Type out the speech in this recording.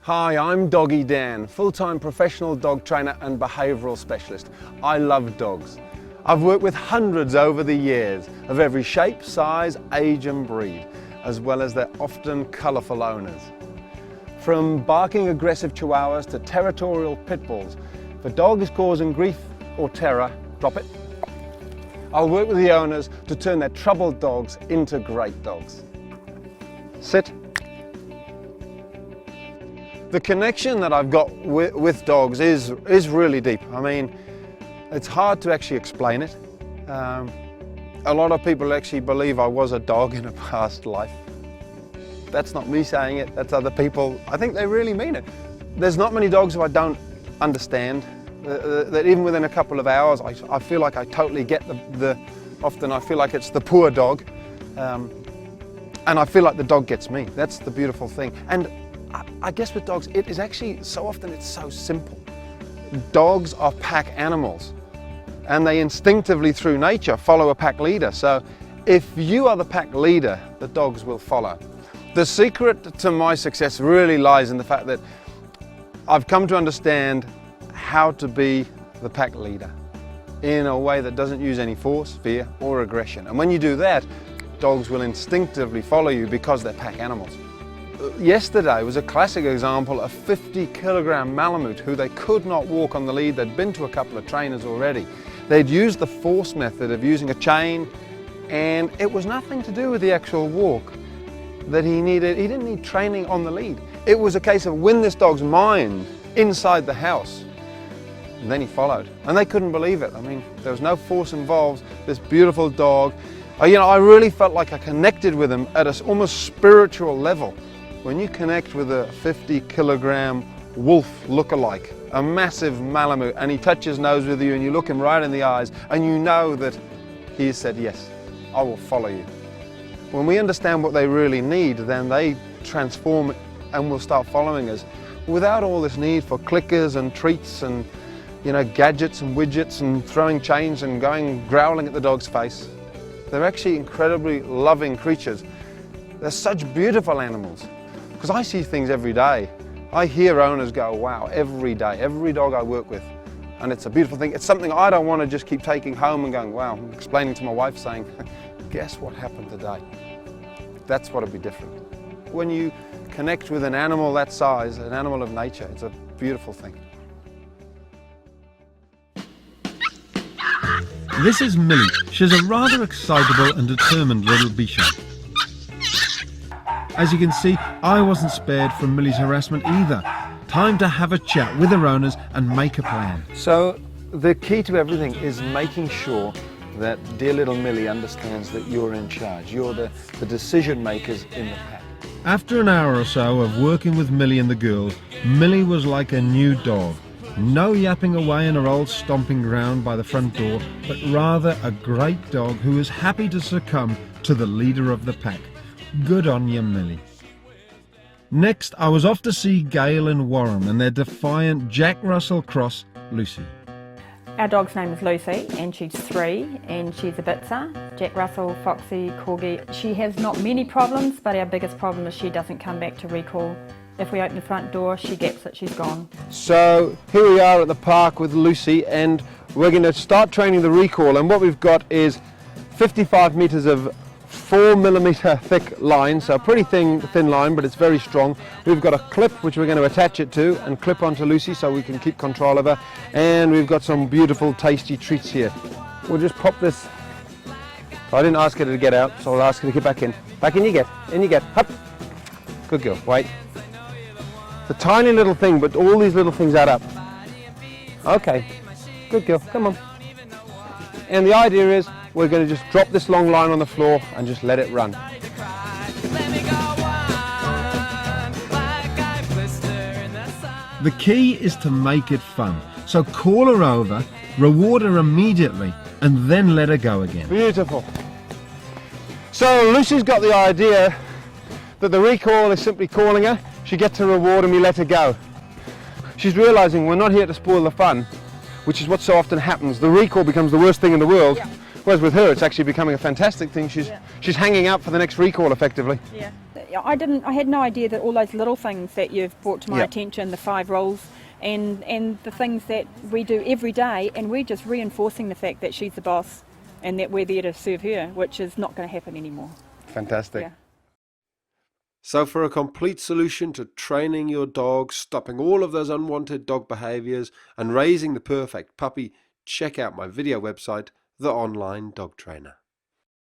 Hi, I'm Doggy Dan, full-time professional dog trainer and behavioural specialist. I love dogs. I've worked with hundreds over the years of every shape, size, age and breed, as well as their often colourful owners. From barking aggressive chihuahuas to territorial pit bulls, if a dog is causing grief or terror, drop it. I'll work with the owners to turn their troubled dogs into great dogs. Sit. The connection that I've got with dogs is really deep. I mean, it's hard to actually explain it. A lot of people actually believe I was a dog in a past life. That's not me saying it, that's other people. I think they really mean it. There's not many dogs who I don't understand. That even within a couple of hours, I feel like I totally get often I feel like it's the poor dog. And I feel like the dog gets me. That's the beautiful thing. And I guess with dogs, it is actually, so often it's so simple. Dogs are pack animals and they instinctively through nature follow a pack leader. So if you are the pack leader, the dogs will follow. The secret to my success really lies in the fact that I've come to understand how to be the pack leader in a way that doesn't use any force, fear or aggression. And when you do that, dogs will instinctively follow you because they're pack animals. Yesterday was a classic example of 50-kilogram Malamute who they could not walk on the lead. They'd been to a couple of trainers already. They'd used the force method of using a chain, and it was nothing to do with the actual walk that he needed. He didn't need training on the lead. It was a case of win this dog's mind inside the house. And then he followed, and they couldn't believe it. I mean, there was no force involved. This beautiful dog. I really felt like I connected with him at an almost spiritual level. When you connect with a 50-kilogram wolf look-alike, a massive Malamute, and he touches his nose with you and you look him right in the eyes and you know that he has said, yes, I will follow you. When we understand what they really need, then they transform and will start following us without all this need for clickers and treats and gadgets and widgets and throwing chains and growling at the dog's face. They're actually incredibly loving creatures. They're such beautiful animals. Because I see things every day. I hear owners go, wow, every day, every dog I work with. And it's a beautiful thing. It's something I don't want to just keep taking home and going, wow, explaining to my wife saying, guess what happened today? That's what'll be different. When you connect with an animal that size, an animal of nature, it's a beautiful thing. This is Millie. She's a rather excitable and determined little bichon. As you can see, I wasn't spared from Millie's harassment either. Time to have a chat with her owners and make a plan. So the key to everything is making sure that dear little Millie understands that you're in charge. You're the decision makers in the pack. After an hour or so of working with Millie and the girls, Millie was like a new dog. No yapping away in her old stomping ground by the front door, but rather a great dog who is happy to succumb to the leader of the pack. Good on you, Millie. Next, I was off to see Gail and Warren and their defiant Jack Russell cross, Lucy. Our dog's name is Lucy and she's 3 and she's a Bitzer. Jack Russell, Foxy, Corgi. She has not many problems, but our biggest problem is she doesn't come back to recall. If we open the front door, she gets it, she's gone. So here we are at the park with Lucy and we're going to start training the recall, and what we've got is 55 metres of 4mm thick line, so a pretty thin line, but it's very strong. We've got a clip which we're going to attach it to and clip onto Lucy so we can keep control of her, and we've got some beautiful tasty treats here. We'll just pop this. I didn't ask her to get out, so I'll ask her to get back in. Back in you get, Hup. Good girl, wait. It's a tiny little thing, but all these little things add up. Okay, good girl, come on. And the idea is we're going to just drop this long line on the floor and just let it run. The key is to make it fun. So call her over, reward her immediately, and then let her go again. Beautiful. So Lucy's got the idea that the recall is simply calling her, she gets a reward and we let her go. She's realising we're not here to spoil the fun, which is what so often happens. The recall becomes the worst thing in the world. Yeah. Whereas with her, it's actually becoming a fantastic thing. She's hanging out for the next recall, effectively. Yeah. I had no idea that all those little things that you've brought to my Yep. attention, the 5 rules, and the things that we do every day, and we're just reinforcing the fact that she's the boss and that we're there to serve her, which is not going to happen anymore. Fantastic. Yeah. So for a complete solution to training your dog, stopping all of those unwanted dog behaviours and raising the perfect puppy, check out my video website, The Online Dog Trainer.